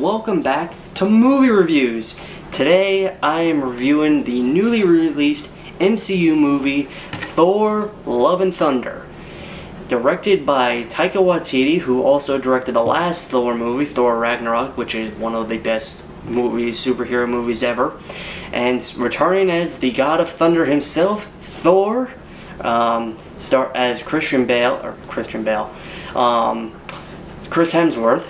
welcome back to Movie Reviews. Today I am reviewing the newly released MCU movie Thor Love and Thunder. Directed by Taika Waititi, who also directed the last Thor movie, Thor Ragnarok, which is one of the best superhero movies ever. And returning as the God of Thunder himself, Thor, as Chris Hemsworth,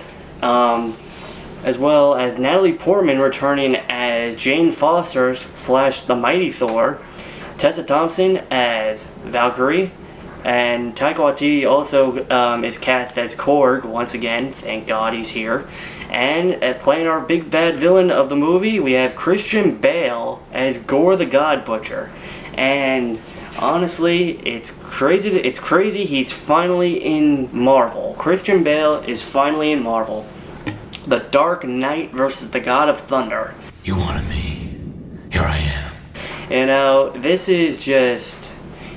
as well as Natalie Portman returning as Jane Foster / the Mighty Thor, Tessa Thompson as Valkyrie, and Taika Waititi also is cast as Korg once again. Thank God he's here. And playing our big bad villain of the movie, we have Christian Bale as Gore the God Butcher. And honestly, it's crazy he's finally in Marvel. Christian Bale is finally in Marvel. The Dark Knight versus the God of Thunder. You wanted me. Here I am. You know, this is just...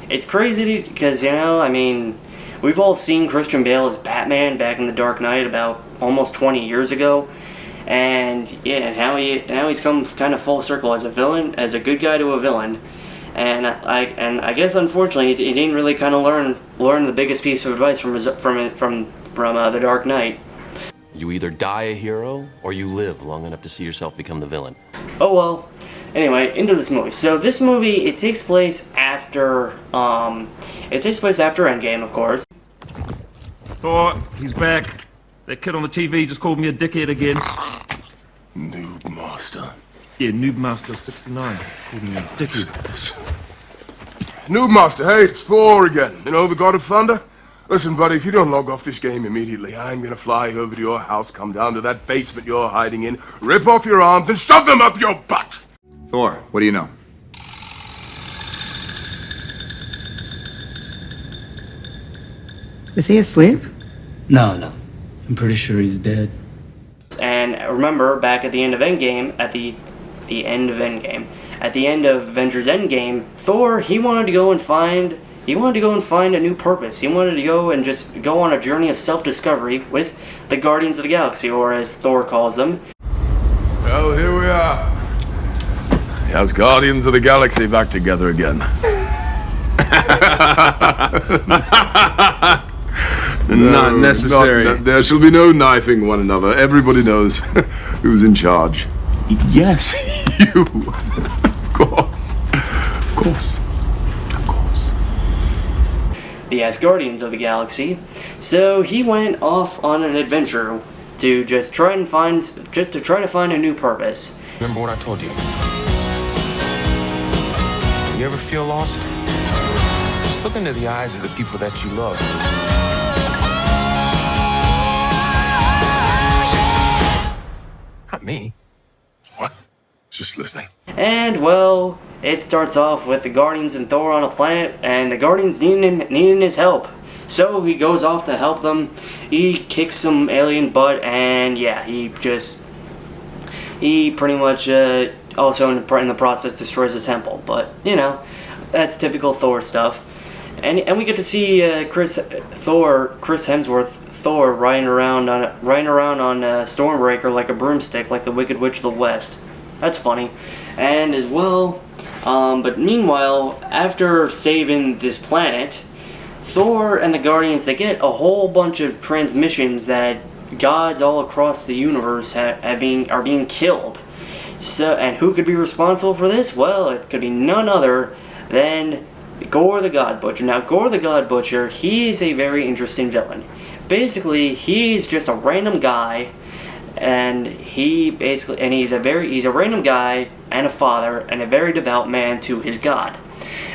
It's crazy because, we've all seen Christian Bale as Batman back in The Dark Knight about almost 20 years ago. And yeah, now he's come kind of full circle as a villain, as a good guy to a villain. And I guess unfortunately he didn't really kind of learn the biggest piece of advice from The Dark Knight. You either die a hero or you live long enough to see yourself become the villain. Oh well. Anyway, into this movie. So this movie, it takes place after Endgame, of course. Thor, he's back. That kid on the TV just called me a dickhead again. Noob Master. Yeah, Noob Master 69 called me a dickhead. Noob Master, hey, it's Thor again. You know, the God of Thunder? Listen, buddy, if you don't log off this game immediately, I'm gonna fly over to your house, come down to that basement you're hiding in, rip off your arms, and shove them up your butt! Thor, what do you know? Is he asleep? No. I'm pretty sure he's dead. And remember, back at the end of Endgame, at the end of Avengers Endgame, Thor, he wanted to go and find a new purpose. He wanted to go and just go on a journey of self-discovery with the Guardians of the Galaxy, or as Thor calls them. Well, here we are. As Guardians of the Galaxy back together again. Not necessary. There shall be no knifing one another. Everybody knows who's in charge. Yes, you. Of course. The Asgardians of the Galaxy. So he went off on an adventure to try to find a new purpose. Remember what I told you? You ever feel lost? Just look into the eyes of the people that you love. Not me. What? Just listening. And well, it starts off with the Guardians and Thor on a planet, and the Guardians needing his help. So he goes off to help them. He kicks some alien butt, and yeah, he pretty much also in the process destroys the temple. But that's typical Thor stuff. And we get to see Chris Hemsworth Thor riding around on Stormbreaker like a broomstick, like the Wicked Witch of the West. That's funny. And as well, but meanwhile, after saving this planet, Thor and the Guardians, they get a whole bunch of transmissions that gods all across the universe are being killed. So, and who could be responsible for this? Well, it could be none other than Gore the God Butcher. Now, Gore the God Butcher, he is a very interesting villain. Basically, he's just a random guy, and he's a random guy and a father and a very devout man to his god.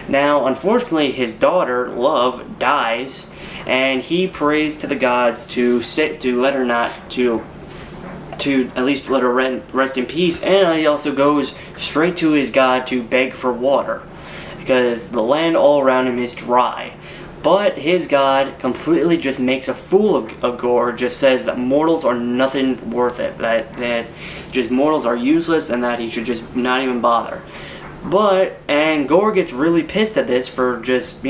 Now, unfortunately, his daughter Love dies, and he prays to the gods to at least let her rest in peace, and he also goes straight to his god to beg for water, because the land all around him is dry. But his god completely just makes a fool of Gore, just says that mortals are nothing worth it, that just mortals are useless, and that he should just not even bother. And Gore gets really pissed at this for just,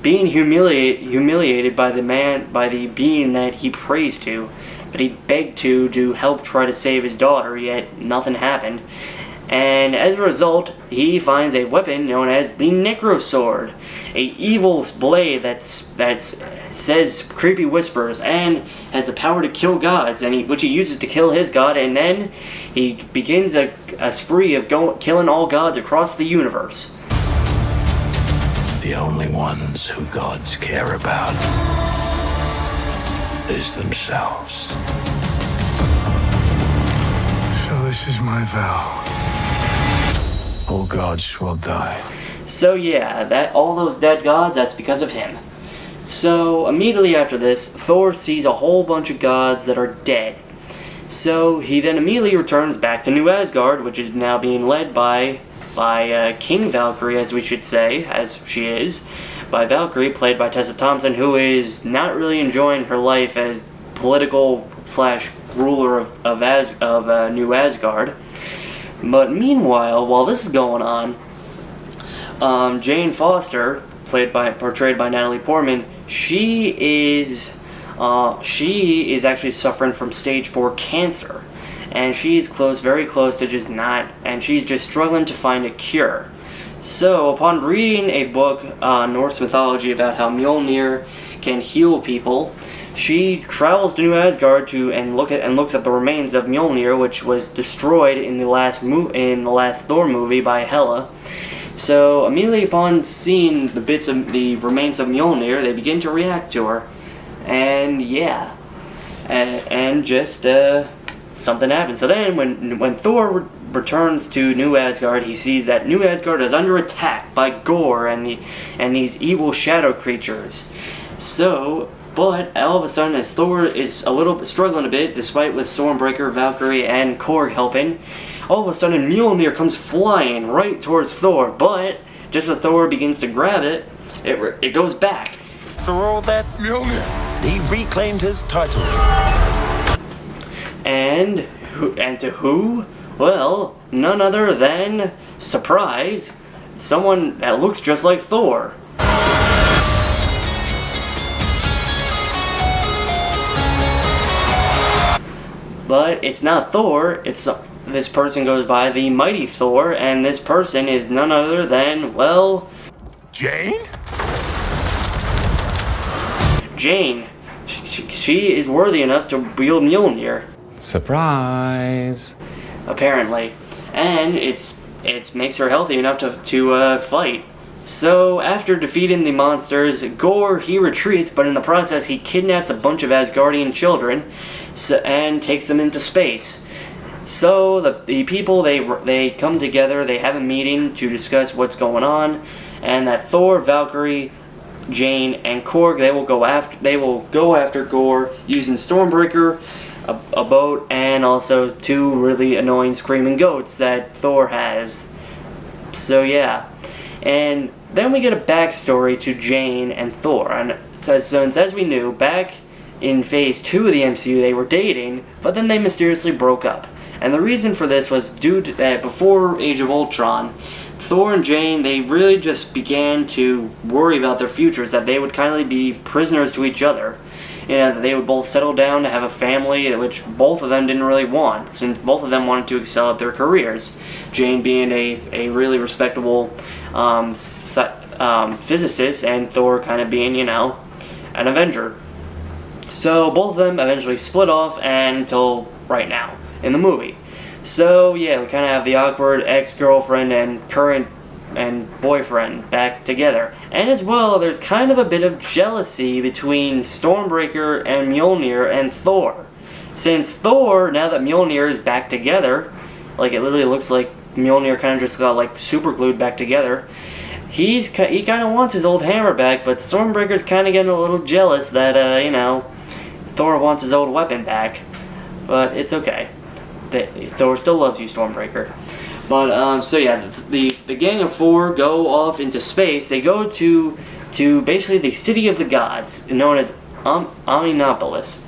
being humiliated by the being that he prays to, but he begged to help try to save his daughter, yet nothing happened. And as a result, he finds a weapon known as the Necro Sword, a evil blade that says creepy whispers and has the power to kill gods, which he uses to kill his god, and then he begins a spree of killing all gods across the universe. The only ones who gods care about is themselves. So this is my vow. All gods will die. So yeah, all those dead gods, that's because of him. So immediately after this, Thor sees a whole bunch of gods that are dead. So he then immediately returns back to New Asgard, which is now being led by King Valkyrie, as we should say, as she is, by Valkyrie, played by Tessa Thompson, who is not really enjoying her life as political / ruler of New Asgard. But meanwhile, while this is going on, Jane Foster, portrayed by Natalie Portman, she is actually suffering from stage 4 cancer, and she's very close to just not, and she's just struggling to find a cure. So, upon reading a book, Norse mythology, about how Mjolnir can heal people, she travels to New Asgard and looks at the remains of Mjolnir, which was destroyed in the last Thor movie by Hela. So immediately upon seeing the remains of Mjolnir, they begin to react to her, and yeah, and just something happens. So then, when Thor returns to New Asgard, he sees that New Asgard is under attack by Gore and these evil shadow creatures. So. But all of a sudden, as Thor is a little bit struggling a bit, despite with Stormbreaker, Valkyrie, and Korg helping, all of a sudden Mjolnir comes flying right towards Thor. But just as Thor begins to grab it, it goes back. After all that, Mjolnir! he reclaimed his title. And to who? Well, none other than, surprise, someone that looks just like Thor. But it's not Thor, this person goes by the Mighty Thor, and this person is none other than, well... Jane? Jane. She is worthy enough to wield Mjolnir. Surprise! Apparently. And it makes her healthy enough to fight. So, after defeating the monsters, Gore, he retreats, but in the process he kidnaps a bunch of Asgardian children and takes them into space. So, the people, they come together, they have a meeting to discuss what's going on, and that Thor, Valkyrie, Jane, and Korg, they will go after Gore using Stormbreaker, a boat, and also 2 really annoying screaming goats that Thor has. So, yeah. And then we get a backstory to Jane and Thor. And since, as we knew, back in Phase 2 of the MCU, they were dating, but then they mysteriously broke up. And the reason for this was due to that before Age of Ultron, Thor and Jane, they really just began to worry about their futures, that they would kind of be prisoners to each other. You know, they would both settle down to have a family, which both of them didn't really want, since both of them wanted to excel at their careers. Jane being a really respectable physicist, and Thor kind of being, an Avenger. So both of them eventually split off until right now in the movie. So yeah, we kind of have the awkward ex-girlfriend and current and boyfriend back together. And as well, there's kind of a bit of jealousy between Stormbreaker and Mjolnir and Thor. Since Thor, now that Mjolnir is back together, like it literally looks like Mjolnir kind of just got like super glued back together, he kind of wants his old hammer back, but Stormbreaker's kind of getting a little jealous that, Thor wants his old weapon back. But it's okay. Thor still loves you, Stormbreaker. But, so yeah, the gang of 4 go off into space. They go to basically the City of the Gods, known as Omninopolis.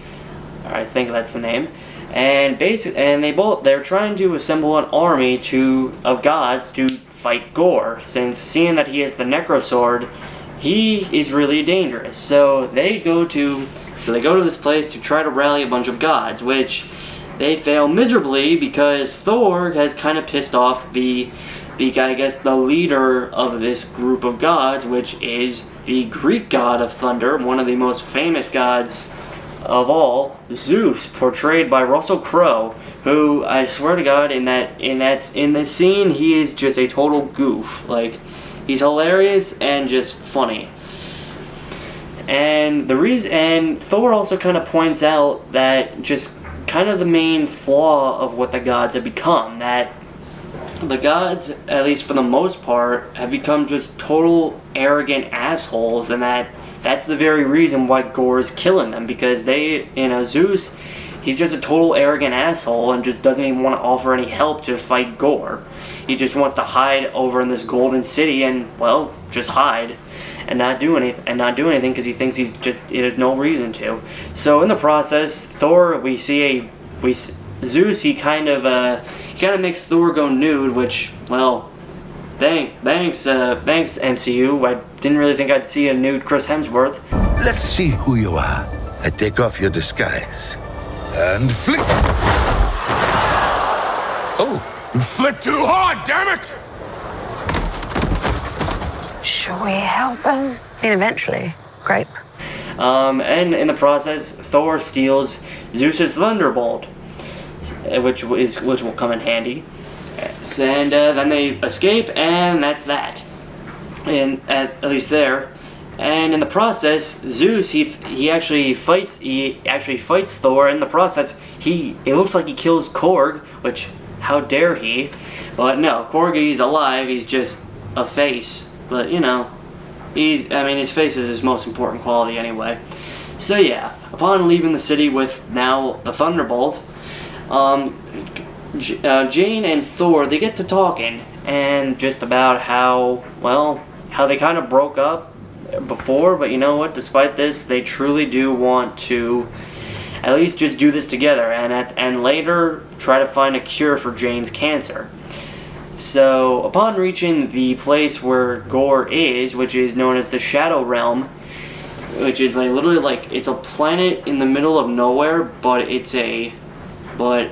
I think that's the name. And they're trying to assemble an army of gods to fight Gore, since seeing that he has the Necro Sword, he is really dangerous. So they go to this place to try to rally a bunch of gods, which they fail miserably because Thor has kind of pissed off the I guess the leader of this group of gods, which is the Greek god of thunder, one of the most famous gods of all, Zeus, portrayed by Russell Crowe, who I swear to God in this scene he is just a total goof. Like, he's hilarious and just funny. And Thor also kind of points out that just kind of the main flaw of what the gods have become, that the gods, at least for the most part, have become just total arrogant assholes, and that's the very reason why Gore is killing them, because Zeus, he's just a total arrogant asshole and just doesn't even want to offer any help to fight Gore. He just wants to hide over in this golden city and, well, just hide and not do anything because he thinks there's no reason to. So in the process, Thor, Zeus, he kind of makes Thor go nude, which, well, thanks MCU. I didn't really think I'd see a nude Chris Hemsworth. Let's see who you are. I take off your disguise. And flick. Oh, you flicked too hard, damn it! Shall we help him? And eventually, grape. And in the process, Thor steals Zeus's thunderbolt, which will come in handy. And then they escape, and that's that. And at least there. And in the process, Zeus he actually fights Thor. In the process, it looks like he kills Korg, which how dare he? But no, Korg, he's alive. He's just a face. But his face is his most important quality anyway. So yeah, upon leaving the city with now the Thunderbolt, Jane and Thor, they get to talking and just about how they kind of broke up before, but you know what, despite this, they truly do want to at least just do this together and later try to find a cure for Jane's cancer. So upon reaching the place where Gore is, which is known as the Shadow Realm, which is it's a planet in the middle of nowhere, but it's a black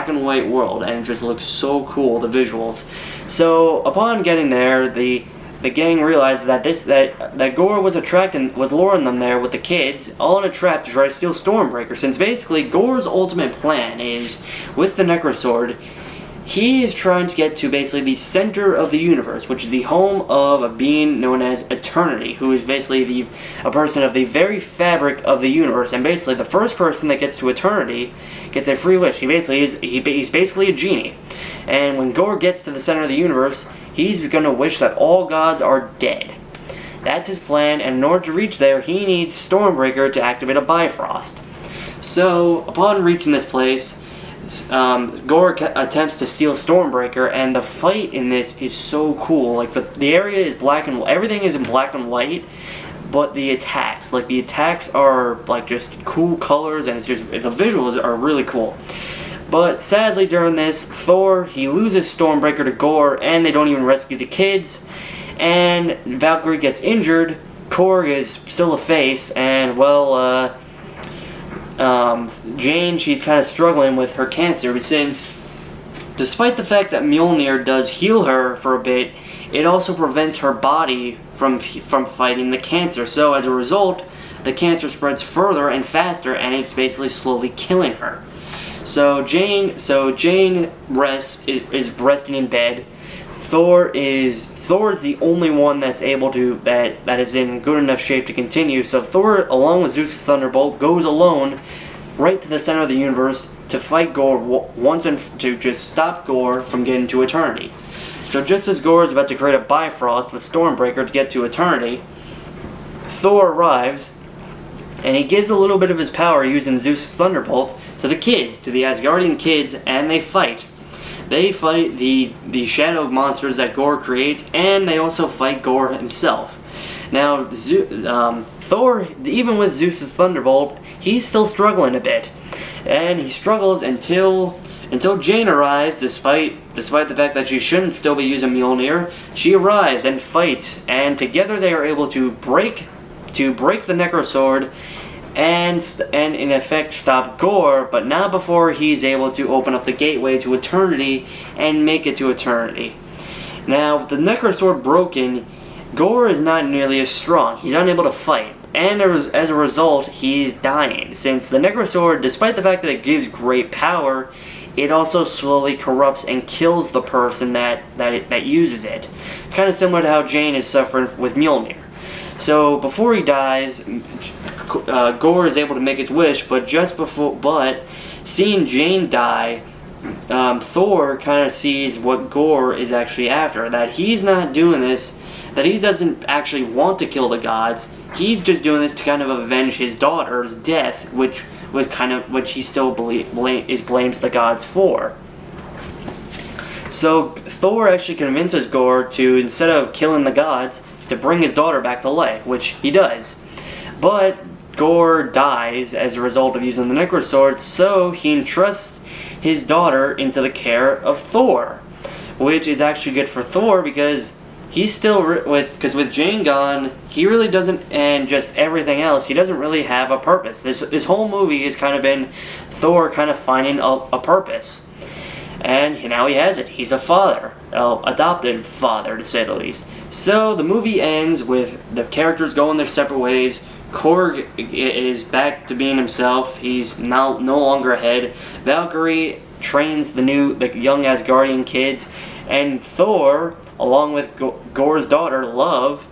and white world, and it just looks so cool, the visuals. So upon getting there, the gang realizes that Gore was luring them there with the kids, all in a trap to try to steal Stormbreaker, since basically Gore's ultimate plan is, with the Necrosword, he is trying to get to basically the center of the universe, which is the home of a being known as Eternity, who is basically a person of the very fabric of the universe, and basically the first person that gets to Eternity gets a free wish. He's basically a genie, and when Gore gets to the center of the universe, he's going to wish that all gods are dead. That's his plan, and in order to reach there, he needs Stormbreaker to activate a Bifrost. So upon reaching this place, Gore attempts to steal Stormbreaker, and the fight in this is so cool. Like the area is black and everything is in black and white, but the attacks are like just cool colors, and the visuals are really cool. But sadly, during this, Thor, he loses Stormbreaker to Gore, and they don't even rescue the kids. And Valkyrie gets injured. Korg is still a face, and Jane, she's kind of struggling with her cancer, but since, despite the fact that Mjolnir does heal her for a bit, it also prevents her body from fighting the cancer. So as a result, the cancer spreads further and faster, and it's basically slowly killing her. So Jane is resting in bed. Thor is the only one that's able to that is in good enough shape to continue. So Thor, along with Zeus' Thunderbolt, goes alone right to the center of the universe to fight Gore once and to just stop Gore from getting to Eternity. So just as Gore is about to create a Bifrost with Stormbreaker to get to Eternity, Thor arrives, and he gives a little bit of his power using Zeus' Thunderbolt to the Asgardian kids, and they fight. They fight the shadow monsters that Gore creates, and they also fight Gore himself. Now, Thor, even with Zeus' Thunderbolt, he's still struggling a bit. And he struggles until until Jane arrives. Despite the fact that she shouldn't still be using Mjolnir, she arrives and fights, and together they are able to break the Necrosword and in effect stop Gore, but not before he's able to open up the gateway to eternity and make it to eternity. Now, with the Necrosword broken, Gore is not nearly as strong. He's unable to fight, and as a result, he's dying, since the Necrosword, despite the fact that it gives great power, it also slowly corrupts and kills the person that uses it. Kind of similar to how Jane is suffering with Mjolnir. So before he dies, Gore is able to make his wish, but seeing Jane die, Thor kind of sees what Gore is actually after. That he's not doing this, that he doesn't actually want to kill the gods. He's just doing this to kind of avenge his daughter's death, which he still blames the gods for. So Thor actually convinces Gore to, instead of killing the gods, to bring his daughter back to life, which he does. But Gore dies as a result of using the Necrosword, so he entrusts his daughter into the care of Thor, which is actually good for Thor because he's still with Jane gone, he really doesn't, and just everything else, he doesn't really have a purpose. This whole movie has kind of been Thor kind of finding a purpose. And now he has it. He's a father. Adopted father, to say the least. So the movie ends with the characters going their separate ways. Korg is back to being himself. He's now no longer ahead. Valkyrie trains the young Asgardian kids. And Thor, along with Gore's daughter, Love,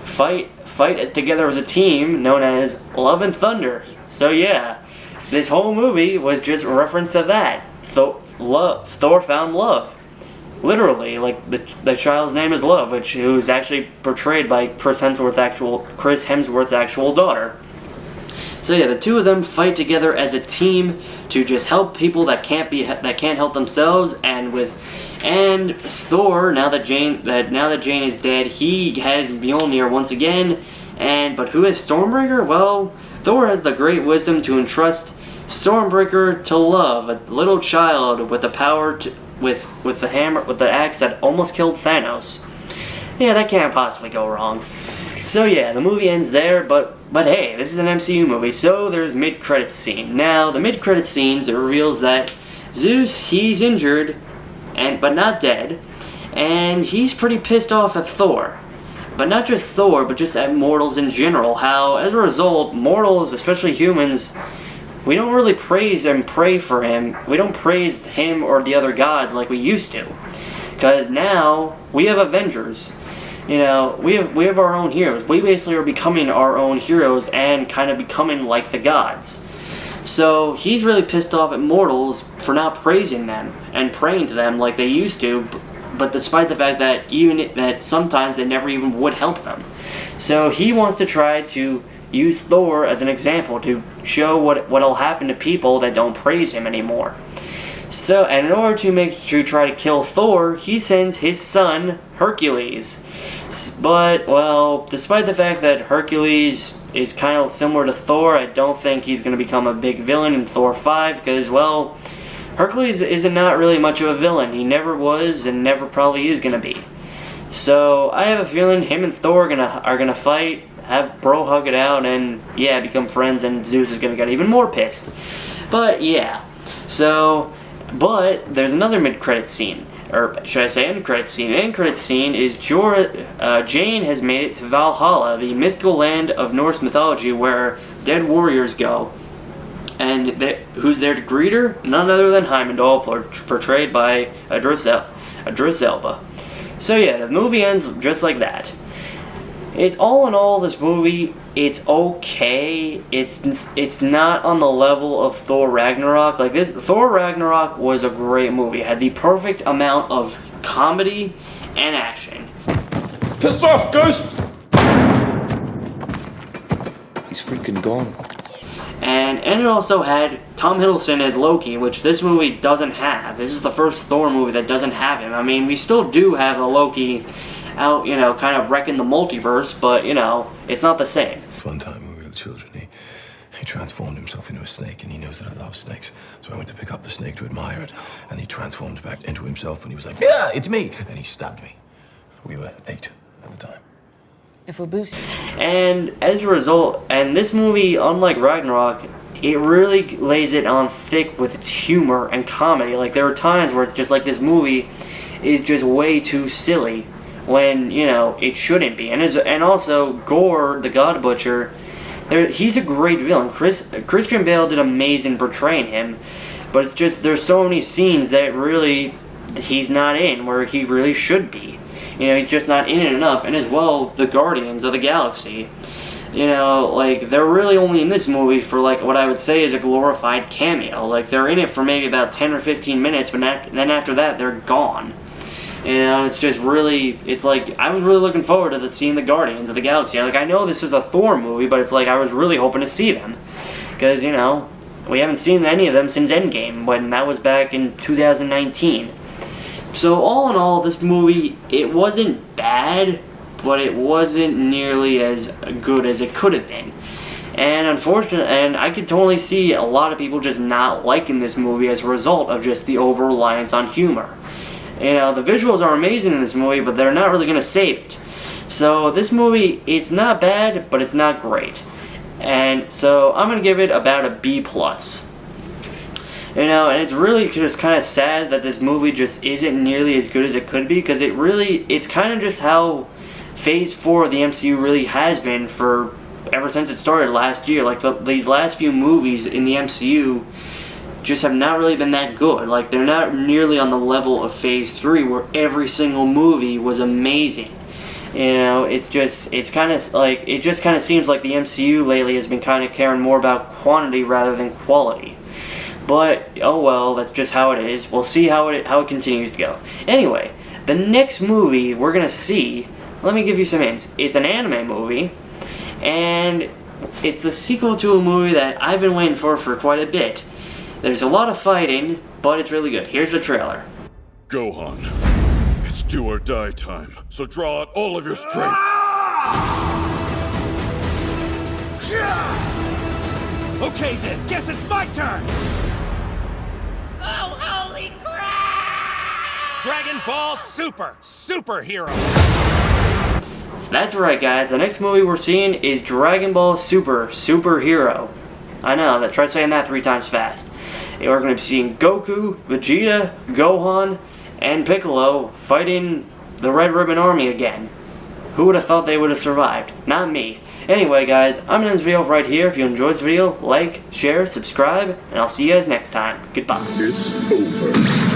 fight together as a team known as Love and Thunder. So yeah, this whole movie was just a reference to that. Thor found love. Literally, like the child's name is Love, who's actually portrayed by Chris Hemsworth's actual daughter. So yeah, the two of them fight together as a team to just help people that can't help themselves. And Thor, now that Jane is dead, he has Mjolnir once again. But who has Stormbreaker? Well, Thor has the great wisdom to entrust Stormbreaker to Love, a little child with the power with the axe that almost killed Thanos. Yeah, that can't possibly go wrong. So yeah, the movie ends there, but hey, this is an MCU movie, so there's mid-credits scene. Now, the mid-credits scenes, it reveals that Zeus, he's injured, but not dead, and he's pretty pissed off at Thor. But not just Thor, but just at mortals in general, how, as a result, mortals, especially humans, we don't really praise and pray for him. We don't praise him or the other gods like we used to. Because now, we have Avengers. We have our own heroes. We basically are becoming our own heroes and kind of becoming like the gods. So, he's really pissed off at mortals for not praising them and praying to them like they used to, but despite the fact that sometimes they never even would help them. So, he wants to try to use Thor as an example to show what'll happen to people that don't praise him anymore. So, and in order to try to kill Thor, he sends his son, Hercules. But, well, despite the fact that Hercules is kind of similar to Thor, I don't think he's going to become a big villain in Thor 5, because, well, Hercules is not really much of a villain. He never was, and never probably is going to be. So, I have a feeling him and Thor are gonna fight, have bro hug it out, and yeah, become friends, and Zeus is gonna get even more pissed. But yeah, but there's another mid-credit scene, or should I say end-credit scene? End-credit scene is Jane has made it to Valhalla, the mystical land of Norse mythology where dead warriors go. And who's there to greet her? None other than Heimdall, portrayed by Idris Elba. So yeah, the movie ends just like that. It's all in all, this movie, it's okay. It's not on the level of Thor Ragnarok. Like this, Thor Ragnarok was a great movie. It had the perfect amount of comedy and action. Piss off, Ghost! He's freaking gone. And it also had Tom Hiddleston as Loki, which this movie doesn't have. This is the first Thor movie that doesn't have him. I mean, we still do have a Loki out, kind of wrecking the multiverse, but, it's not the same. One time when we were children, He transformed himself into a snake, and he knows that I love snakes. So I went to pick up the snake to admire it, and he transformed back into himself, and he was like, "Yeah, it's me!" And he stabbed me. We were 8 at the time. If we're boosting. And as a result, and this movie, unlike Ragnarok, it really lays it on thick with its humor and comedy. Like, there are times where it's just like this movie is just way too silly when, you know, it shouldn't be. And also, Gore, the God Butcher, he's a great villain. Christian Bale did amazing portraying him, but it's just there's so many scenes that really he's not in where he really should be. You know, he's just not in it enough. And as well, the Guardians of the Galaxy. You know, like, they're really only in this movie for, like, what I would say is a glorified cameo. Like, they're in it for maybe about 10 or 15 minutes, but then after that, they're gone. You know, it's just really, it's like, I was really looking forward to seeing the Guardians of the Galaxy. Like, I know this is a Thor movie, but it's like, I was really hoping to see them. Because, you know, we haven't seen any of them since Endgame, when that was back in 2019. So, all in all, this movie, it wasn't bad, but it wasn't nearly as good as it could have been. And unfortunately, and I could totally see a lot of people just not liking this movie as a result of just the over-reliance on humor. You know, the visuals are amazing in this movie, but they're not really going to save it. So this movie, it's not bad, but it's not great. And so I'm going to give it about a B+. You know, and it's really just kind of sad that this movie just isn't nearly as good as it could be, because it's kind of just how Phase 4 of the MCU really has been for ever since it started last year. Like, these last few movies in the MCU just have not really been that good. Like, they're not nearly on the level of Phase 3 where every single movie was amazing. You know, it just kind of seems like the MCU lately has been kind of caring more about quantity rather than quality. But, oh well, that's just how it is. We'll see how it continues to go. Anyway, the next movie we're going to see, let me give you some hints. It's an anime movie, and it's the sequel to a movie that I've been waiting for quite a bit. There's a lot of fighting, but it's really good. Here's the trailer. Gohan, it's do or die time, so draw out all of your strength. Okay then, guess it's my turn! Oh, holy crap! Dragon Ball Super! Superhero! So that's right, guys. The next movie we're seeing is Dragon Ball Super Superhero. I know, try saying that 3 times fast. We're going to be seeing Goku, Vegeta, Gohan, and Piccolo fighting the Red Ribbon Army again. Who would have thought they would have survived? Not me. Anyway, guys, I'm going to end this video right here. If you enjoyed this video, like, share, subscribe, and I'll see you guys next time. Goodbye. It's over.